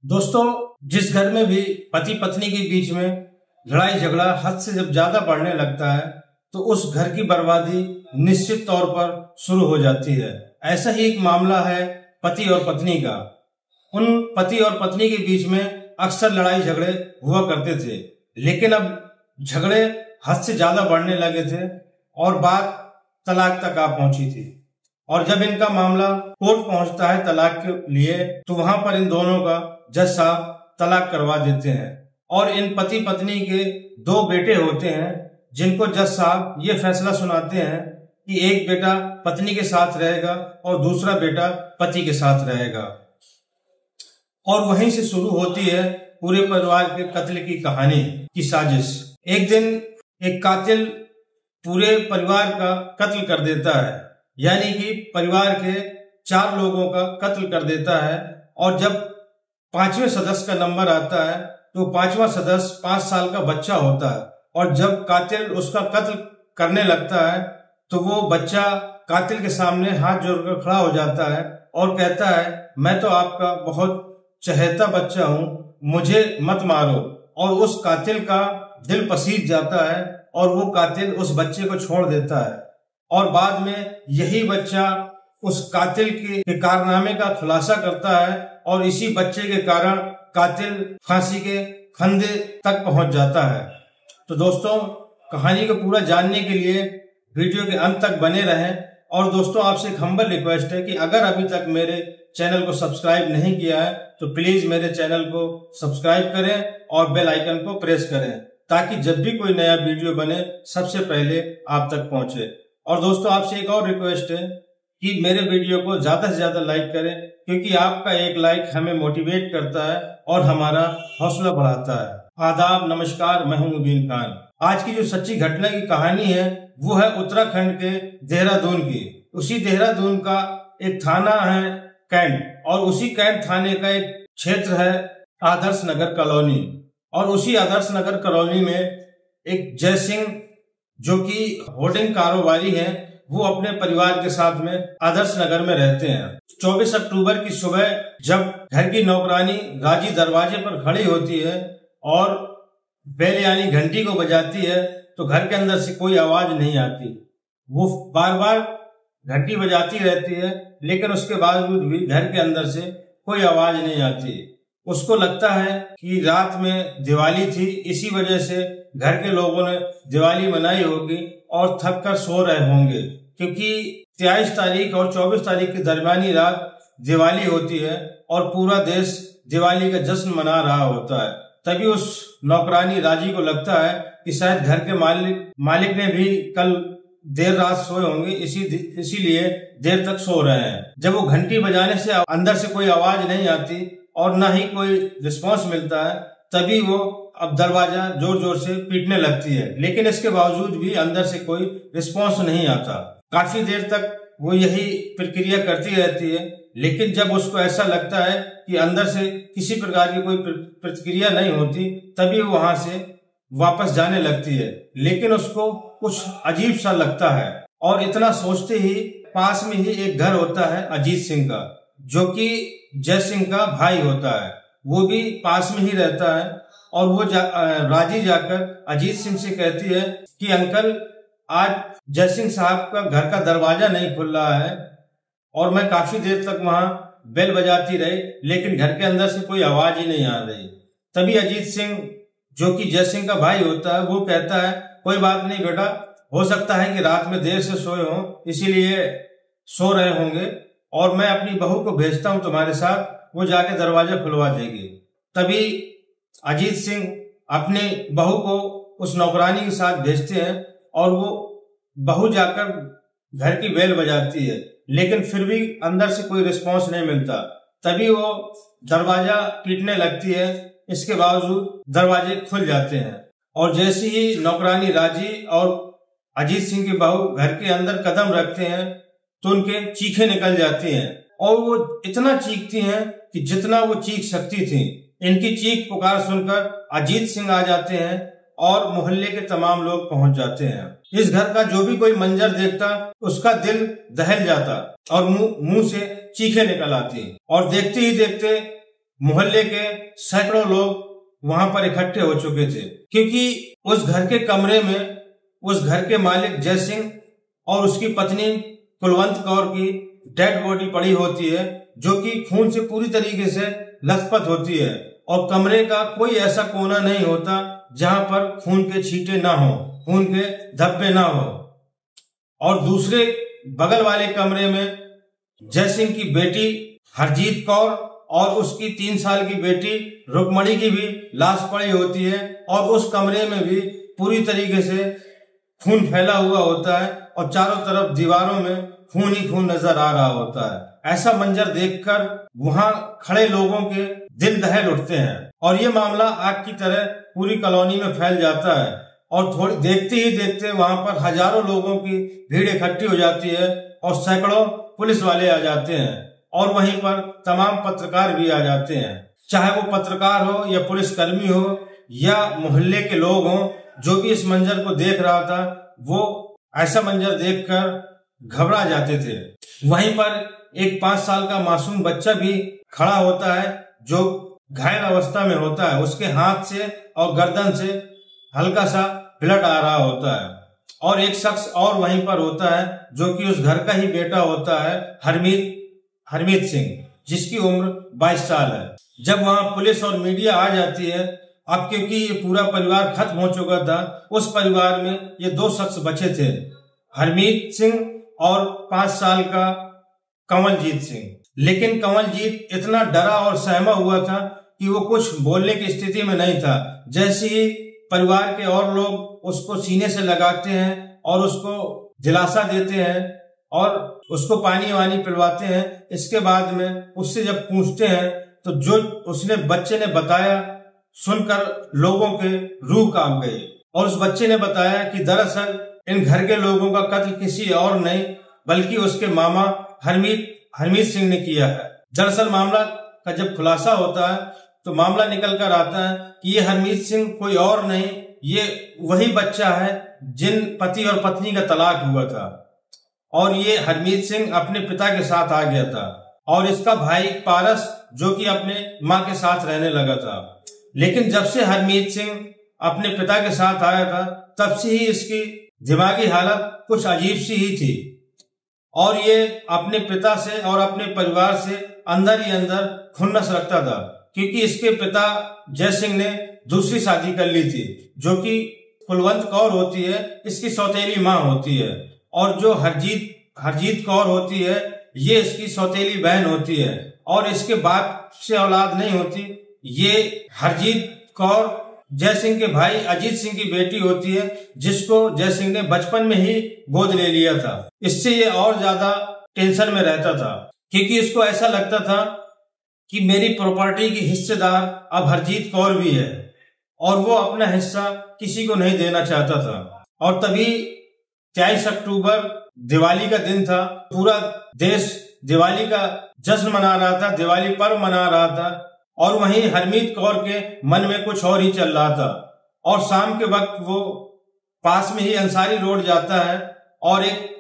दोस्तों, जिस घर में भी पति पत्नी के बीच में लड़ाई झगड़ा हद से जब ज्यादा बढ़ने लगता है तो उस घर की बर्बादी निश्चित तौर पर शुरू हो जाती है। ऐसा ही एक मामला है पति और पत्नी का। उन पति और पत्नी के बीच में अक्सर लड़ाई झगड़े हुआ करते थे, लेकिन अब झगड़े हद से ज्यादा बढ़ने लगे थे और बात तलाक तक आ पहुंची थी। और जब इनका मामला कोर्ट पहुंचता है तलाक के लिए, तो वहां पर इन दोनों का जज साहब तलाक करवा देते हैं। और इन पति पत्नी के 2 बेटे होते हैं, जिनको जज साहब ये फैसला सुनाते हैं कि एक बेटा पत्नी के साथ रहेगा और दूसरा बेटा पति के साथ रहेगा। और वहीं से शुरू होती है पूरे परिवार के कत्ल की कहानी की साजिश। एक दिन एक कातिल पूरे परिवार का कत्ल कर देता है, यानी कि परिवार के 4 लोगों का कत्ल कर देता है। और जब 5वें सदस्य का नंबर आता है तो 5वां सदस्य 5 साल का बच्चा होता है। और जब कातिल उसका कत्ल करने लगता है तो वो बच्चा कातिल के सामने हाथ जोड़कर खड़ा हो जाता है और कहता है, मैं तो आपका बहुत चहेता बच्चा हूं, मुझे मत मारो। और उस कातिल का दिल पसीज जाता है और वो कातिल उस बच्चे को छोड़ देता है। और बाद में यही बच्चा उस कातिल के कारनामे का खुलासा करता है और इसी बच्चे के कारण कातिल फांसी के फंदे तक पहुंच जाता है। तो दोस्तों, कहानी को पूरा जानने के लिए वीडियो के अंत तक बने रहें। और दोस्तों, आपसे एक हम्बल रिक्वेस्ट है कि अगर अभी तक मेरे चैनल को सब्सक्राइब नहीं किया है तो प्लीज मेरे चैनल को सब्सक्राइब करें और बेल आइकन को प्रेस करें, ताकि जब भी कोई नया वीडियो बने सबसे पहले आप तक पहुंचे। और दोस्तों, आपसे एक और रिक्वेस्ट है कि मेरे वीडियो को ज्यादा से ज्यादा लाइक करें, क्योंकि आपका एक लाइक हमें मोटिवेट करता है और हमारा हौसला बढ़ाता है। आदाब, नमस्कार, मैं हूं मुबीन खान। आज की जो सच्ची घटना की कहानी है वो है उत्तराखंड के देहरादून की। उसी देहरादून का एक थाना है कैंट, और उसी कैंट थाने का एक क्षेत्र है आदर्श नगर कॉलोनी। और उसी आदर्श नगर कॉलोनी में एक जय सिंह, जो कि होर्डिंग कारोबारी हैं, वो अपने परिवार के साथ में आदर्श नगर में रहते हैं। 24 अक्टूबर की सुबह जब घर की नौकरानी राजी दरवाजे पर खड़ी होती है और बेल यानी घंटी को बजाती है, तो घर के अंदर से कोई आवाज नहीं आती। वो बार बार घंटी बजाती रहती है, लेकिन उसके बावजूद भी घर के अंदर से कोई आवाज नहीं आती। उसको लगता है कि रात में दिवाली थी, इसी वजह से घर के लोगों ने दिवाली मनाई होगी और थक कर सो रहे होंगे, क्योंकि 23 तारीख और 24 तारीख की दरमियानी रात दिवाली होती है और पूरा देश दिवाली का जश्न मना रहा होता है। तभी उस नौकरानी राजी को लगता है कि शायद घर के मालिक ने भी कल देर रात सोए होंगे, इसीलिए देर तक सो रहे हैं। जब वो घंटी बजाने से अंदर से कोई आवाज नहीं आती और न ही कोई रिस्पांस मिलता है, तभी वो अब दरवाजा जोर जोर से पीटने लगती है, लेकिन इसके बावजूद भी अंदर से कोई रिस्पांस नहीं आता। काफी देर तक वो यही प्रक्रिया करती रहती है, लेकिन जब उसको ऐसा लगता है कि अंदर से किसी प्रकार की कोई प्रतिक्रिया नहीं होती, तभी वो वहां से वापस जाने लगती है। लेकिन उसको कुछ अजीब सा लगता है और इतना सोचते ही पास में ही एक घर होता है अजीत सिंह का, जो कि जय सिंह का भाई होता है। वो भी पास में ही रहता है और वो राजी जाकर अजीत सिंह से कहती है कि अंकल, आज जय सिंह साहब का घर का दरवाजा नहीं खुल रहा है और मैं काफी देर तक वहां बेल बजाती रही, लेकिन घर के अंदर से कोई आवाज ही नहीं आ रही। तभी अजीत सिंह, जो कि जय सिंह का भाई होता है, वो कहता है, कोई बात नहीं बेटा, हो सकता है कि रात में देर से सोए हों, इसीलिए सो रहे होंगे, और मैं अपनी बहू को भेजता हूं तुम्हारे साथ, वो जाके दरवाजा खुलवा देगी। तभी अजीत सिंह अपने बहू को उस नौकरानी के साथ भेजते हैं और वो बहू जाकर घर की बेल बजाती है, लेकिन फिर भी अंदर से कोई रिस्पांस नहीं मिलता। तभी वो दरवाजा पीटने लगती है, इसके बावजूद दरवाजे खुल जाते हैं। और जैसे ही नौकरानी राजी और अजीत सिंह की बहू घर के अंदर कदम रखते हैं तो उनके चीखें निकल जाती हैं और वो इतना चीखती हैं कि जितना वो चीख सकती थी। इनकी चीख पुकार सुनकर अजीत सिंह आ जाते हैं और मोहल्ले के तमाम लोग पहुंच जाते हैं। इस घर का जो भी कोई मंजर देखता उसका दिल दहल जाता और मुंह से चीखें निकल आती। और देखते ही देखते मोहल्ले के सैकड़ों लोग वहां पर इकट्ठे हो चुके थे, क्योंकि उस घर के कमरे में उस घर के मालिक जय सिंह और उसकी पत्नी कुलवंत कौर की डेड बॉडी पड़ी होती है, जो कि खून से पूरी तरीके से लथपथ होती है, और कमरे का कोई ऐसा कोना नहीं होता जहां पर खून के छींटे ना हो, खून के धब्बे ना हो। और दूसरे बगल वाले कमरे में जय सिंह की बेटी हरजीत कौर और उसकी 3 साल की बेटी रुक्मणी की भी लाश पड़ी होती है, और उस कमरे में भी पूरी तरीके से खून फैला हुआ होता है और चारों तरफ दीवारों में खून ही खून नजर आ रहा होता है। ऐसा मंजर देखकर वहां खड़े लोगों के दिल दहल उठते हैं और ये मामला आग की तरह पूरी कॉलोनी में फैल जाता है, और थोड़ी देखते ही देखते वहां पर हजारों लोगों की भीड़ इकट्ठी हो जाती है और सैकड़ों पुलिस वाले आ जाते हैं, और वहीं पर तमाम पत्रकार भी आ जाते हैं। चाहे वो पत्रकार हो या पुलिसकर्मी हो या मोहल्ले के लोग हो, जो भी इस मंजर को देख रहा था वो ऐसा मंजर देखकर घबरा जाते थे। वहीं पर एक 5 साल का मासूम बच्चा भी खड़ा होता है, जो घायल अवस्था में होता है। उसके हाथ से और गर्दन से हल्का सा ब्लड आ रहा होता है, और एक शख्स और वहीं पर होता है जो कि उस घर का ही बेटा होता है, हरमीत सिंह, जिसकी उम्र 22 साल है। जब वहां पुलिस और मीडिया आ जाती है, अब क्योंकि ये पूरा परिवार खत्म हो चुका था, उस परिवार में ये 2 शख्स बचे थे, हरमीत सिंह और 5 साल का कंवलजीत सिंह। लेकिन कंवलजीत इतना डरा और सहमा हुआ था कि वो कुछ बोलने की स्थिति में नहीं था। जैसे ही परिवार के और लोग उसको सीने से लगाते हैं और उसको दिलासा देते हैं और उसको पानी वानी पिलवाते हैं, इसके बाद में उससे जब पूछते हैं तो जो उसने बच्चे ने बताया सुनकर लोगों के रूह कांप गई। और उस बच्चे ने बताया कि दरअसल इन घर के लोगों का कत्ल किसी और नहीं बल्कि उसके मामा हरमीत सिंह ने किया है। दरअसल मामला का जब खुलासा होता है तो मामला निकल कर आता है कि ये हरमीत सिंह कोई और नहीं, ये वही बच्चा है जिन पति और पत्नी का तलाक हुआ था, और ये हरमीत सिंह अपने पिता के साथ आ गया था, और इसका भाई पारस जो कि अपने माँ के साथ रहने लगा था। लेकिन जब से हरमीत सिंह अपने पिता के साथ आया था, तब से ही इसकी दिमागी हालत कुछ अजीब सी ही थी, और ये अपने पिता से और अपने परिवार से अंदर ही अंदर खुन्नस रखता था, क्योंकि इसके पिता जय सिंह ने दूसरी शादी कर ली थी, जो कि कुलवंत कौर होती है, इसकी सौतेली माँ होती है, और जो हरजीत कौर होती है ये इसकी सौतेली बहन होती है, और इसके बाप से औलाद नहीं होती। ये हरजीत कौर जय सिंह के भाई अजीत सिंह की बेटी होती है, जिसको जय सिंह ने बचपन में ही गोद ले लिया था। इससे ये और ज्यादा टेंशन में रहता था, क्योंकि इसको ऐसा लगता था कि मेरी प्रॉपर्टी की हिस्सेदार अब हरजीत कौर भी है, और वो अपना हिस्सा किसी को नहीं देना चाहता था। और तभी 23 अक्टूबर दिवाली का दिन था। पूरा देश दिवाली का जश्न मना रहा था, दिवाली पर्व मना रहा था, और वहीं हरमीत कौर के मन में कुछ और ही चल रहा था। और शाम के वक्त वो पास में ही अंसारी रोड जाता है और एक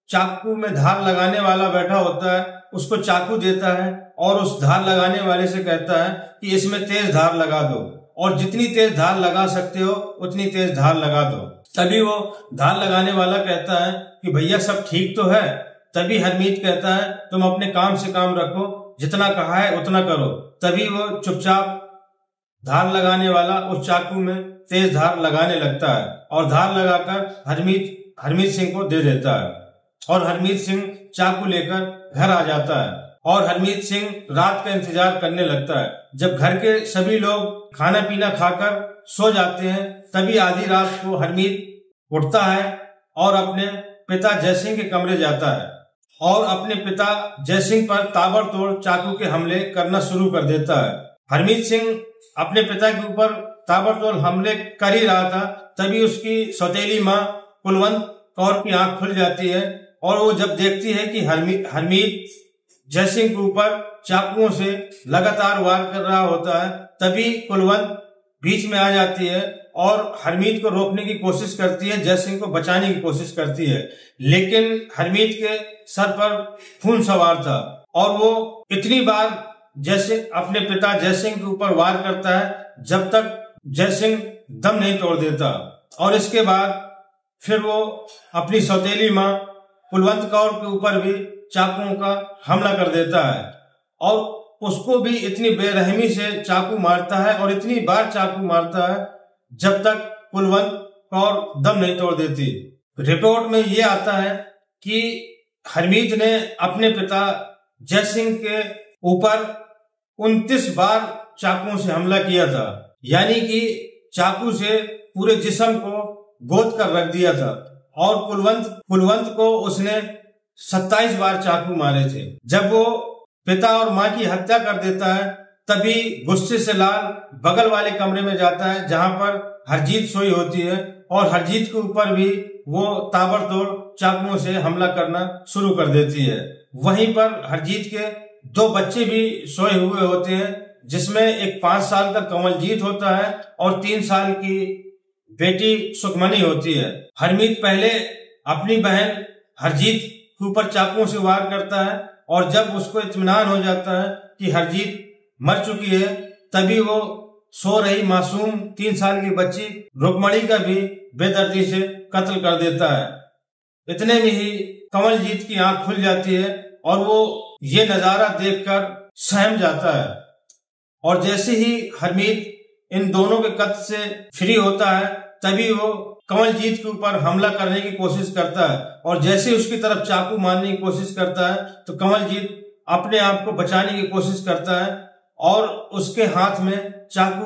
चाकू में धार लगाने वाला बैठा होता है, उसको चाकू देता है और उस धार लगाने वाले से कहता है कि इसमें तेज धार लगा दो, और जितनी तेज धार लगा सकते हो उतनी तेज धार लगा दो। तभी वो धार लगाने वाला कहता है कि भैया सब ठीक तो है। तभी हरमीत कहता है तुम अपने काम से काम रखो, जितना कहा है उतना करो। तभी वो चुपचाप धार लगाने वाला उस चाकू में तेज धार लगाने लगता है और धार लगाकर हरमीत सिंह को दे देता है, और हरमीत सिंह चाकू लेकर घर आ जाता है। और हरमीत सिंह रात का इंतजार करने लगता है। जब घर के सभी लोग खाना पीना खाकर सो जाते हैं, तभी आधी रात को हरमीत उठता है और अपने पिता जय सिंह के कमरे जाता है और अपने पिता जय सिंह पर ताबड़तोड़ चाकू के हमले करना शुरू कर देता है। हरमीत सिंह अपने पिता के ऊपर ताबड़तोड़ हमले कर ही रहा था, तभी उसकी सौतेली माँ कुलवंत कौर की आंख खुल जाती है, और वो जब देखती है कि हरमीत जय सिंह के ऊपर चाकुओं से लगातार वार कर रहा होता है, तभी कुलवंत बीच में आ जाती है और हरमीत को रोकने की कोशिश करती है, जय सिंह को बचाने की कोशिश करती है। लेकिन हरमीत के सर पर खून सवार था और वो इतनी बार अपने पिता जयसिंह के ऊपर वार करता है जब तक जयसिंह दम नहीं तोड़ देता। और इसके बाद फिर वो अपनी सौतेली माँ कुलवंत कौर के ऊपर भी चाकुओं का हमला कर देता है और उसको भी इतनी बेरहमी से चाकू मारता है और इतनी बार चाकू मारता है जब तक कुलवंत कौर दम नहीं तोड़ देती। रिपोर्ट में ये आता है कि हरमीत ने अपने पिता जयसिंह के ऊपर 29 बार चाकुओं से हमला किया था, यानी कि चाकू से पूरे जिस्म को गोद कर रख दिया था। और कुलवंत को उसने 27 बार चाकू मारे थे। जब वो पिता और माँ की हत्या कर देता है तभी गुस्से से लाल बगल वाले कमरे में जाता है जहां पर हरजीत सोई होती है और हरजीत के ऊपर भी वो ताबड़तोड़ चाकुओं से हमला करना शुरू कर देती है। वहीं पर हरजीत के 2 बच्चे भी सोए हुए होते हैं, जिसमें एक 5 साल का कमलजीत होता है और 3 साल की बेटी सुखमनी होती है। हरमीत पहले अपनी बहन हरजीत के ऊपर चाकुओं से वार करता है और जब उसको इत्मीनान हो जाता है कि हरजीत मर चुकी है तभी वो सो रही मासूम 3 साल की बच्ची रुक्मणी का भी बेदर्दी से कत्ल कर देता है। इतने में ही कमलजीत की आंख खुल जाती है और वो ये नजारा देखकर सहम जाता है। और जैसे ही हरमीत इन दोनों के कत्ल से फ्री होता है तभी वो कमलजीत के ऊपर हमला करने की कोशिश करता है और जैसे उसकी तरफ चाकू मारने की कोशिश करता है तो कमलजीत अपने आप को बचाने की कोशिश करता है और उसके हाथ में चाकू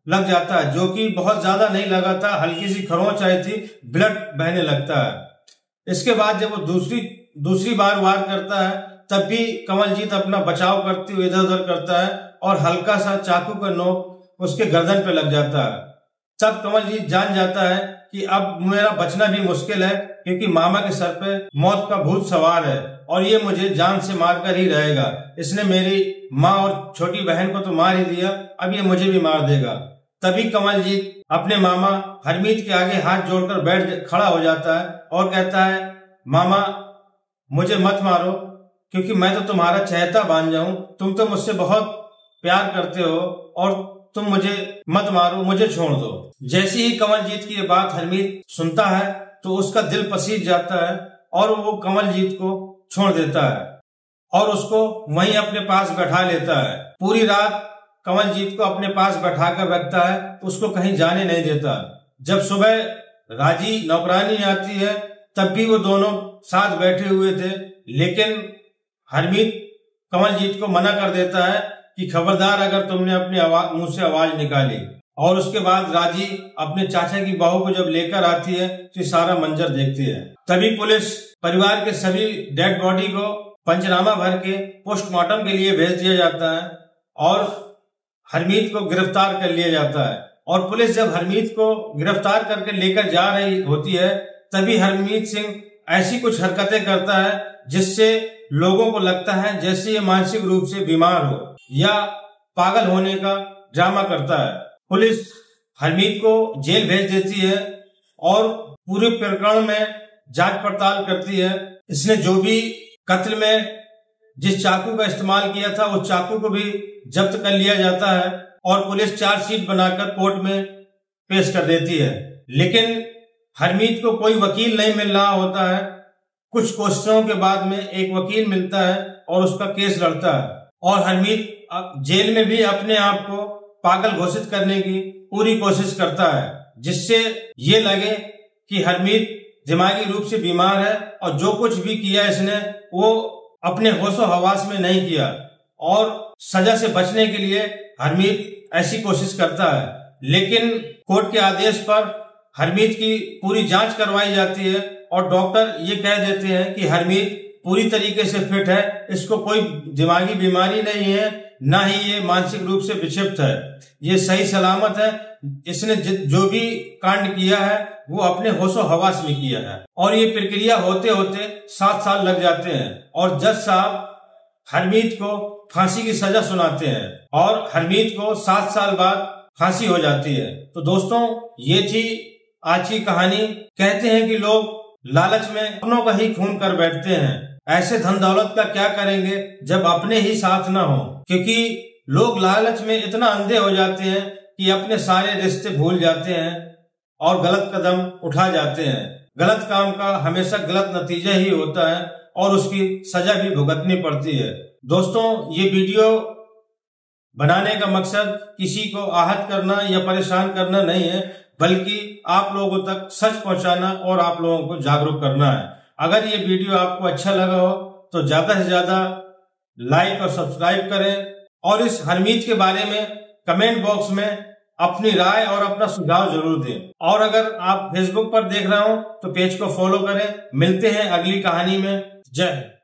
लग जाता है, जो कि बहुत ज्यादा नहीं लगा था, हल्की सी खरोंच आई थी, ब्लड बहने लगता है। इसके बाद जब वो दूसरी बार वार करता है तब भी कमलजीत अपना बचाव करते हुए इधर उधर करता है और हल्का सा चाकू का नोक उसके गर्दन पे लग जाता है। तब कमलजीत जान जाता है कि अब मेरा बचना भी मुश्किल है, क्योंकि मामा के सर पे मौत का भूत सवार है और ये मुझे जान से मारकर ही रहेगा। इसने मेरी माँ और छोटी बहन को तो मार ही दिया, अब ये मुझे भी मार देगा। तभी कमलजीत अपने मामा हरमीत के आगे हाथ जोड़कर खड़ा हो जाता है और कहता है, मामा मुझे मत मारो, क्योंकि मैं तो तुम्हारा चहेता बन जाऊं, तुम तो मुझसे बहुत प्यार करते हो और तुम मुझे मत मारो, मुझे छोड़ दो। जैसे ही कमलजीत की ये बात हरमीत सुनता है तो उसका दिल पसीज जाता है और वो कमलजीत को छोड़ देता है और उसको वहीं अपने पास बैठा लेता है। पूरी रात कमलजीत को अपने पास बैठा कर रखता है, उसको कहीं जाने नहीं देता। जब सुबह राजी नौकरानी आती है तब भी वो दोनों साथ बैठे हुए थे, लेकिन हरमीत कमलजीत को मना कर देता है कि खबरदार अगर तुमने अपने मुंह से आवाज निकाली। और उसके बाद राजी अपने चाचा की बहू को जब लेकर आती है तो सारा मंजर देखती है। तभी पुलिस परिवार के सभी डेड बॉडी को पंचनामा भर के पोस्टमार्टम के लिए भेज दिया जाता है और हरमीत को गिरफ्तार कर लिया जाता है। और पुलिस जब हरमीत को गिरफ्तार करके लेकर जा रही होती है तभी हरमीत सिंह ऐसी कुछ हरकतें करता है जिससे लोगों को लगता है जैसे ये मानसिक रूप से बीमार हो या पागल होने का ड्रामा करता है। पुलिस हरमीत को जेल भेज देती है और पूरे प्रकरण में जांच पड़ताल करती है। इसने जो भी कत्ल में जिस चाकू का इस्तेमाल किया था उस चाकू को भी जब्त कर लिया जाता है और पुलिस चार्जशीट बनाकर कोर्ट में पेश कर देती है। लेकिन हरमीत को कोई वकील नहीं मिल रहा होता है। कुछ कोशिशों के बाद में एक वकील मिलता है और उसका केस लड़ता है और हरमीत जेल में भी अपने आप को पागल घोषित करने की पूरी कोशिश करता है, जिससे ये लगे कि हरमीत दिमागी रूप से बीमार है और जो कुछ भी किया इसने वो अपने होशो हवास में नहीं किया। और सजा से बचने के लिए हरमीत ऐसी कोशिश करता है। लेकिन कोर्ट के आदेश पर हरमीत की पूरी जांच करवाई जाती है और डॉक्टर ये कह देते हैं कि हरमीत पूरी तरीके से फिट है, इसको कोई दिमागी बीमारी नहीं है, ना ही ये मानसिक रूप से विक्षिप्त है, ये सही सलामत है। इसने जो भी कांड किया है वो अपने होशो हवास में किया है। और ये प्रक्रिया होते होते 7 साल लग जाते हैं और जज साहब हरमीत को फांसी की सजा सुनाते हैं और हरमीत को 7 साल बाद फांसी हो जाती है। तो दोस्तों ये थी आज की कहानी। कहते हैं कि लोग लालच में अपनों का ही खून कर बैठते हैं। ऐसे धन दौलत का क्या करेंगे जब अपने ही साथ न हो। क्योंकि लोग लालच में इतना अंधे हो जाते हैं कि अपने सारे रिश्ते भूल जाते हैं और गलत कदम उठा जाते हैं। गलत काम का हमेशा गलत नतीजा ही होता है और उसकी सजा भी भुगतनी पड़ती है। दोस्तों, ये वीडियो बनाने का मकसद किसी को आहत करना या परेशान करना नहीं है, बल्कि आप लोगों तक सच पहुंचाना और आप लोगों को जागरूक करना है। अगर ये वीडियो आपको अच्छा लगा हो तो ज्यादा से ज्यादा लाइक और सब्सक्राइब करें और इस हरमीत के बारे में कमेंट बॉक्स में अपनी राय और अपना सुझाव जरूर दें। और अगर आप फेसबुक पर देख रहे हो तो पेज को फॉलो करें। मिलते हैं अगली कहानी में। जय हिंद।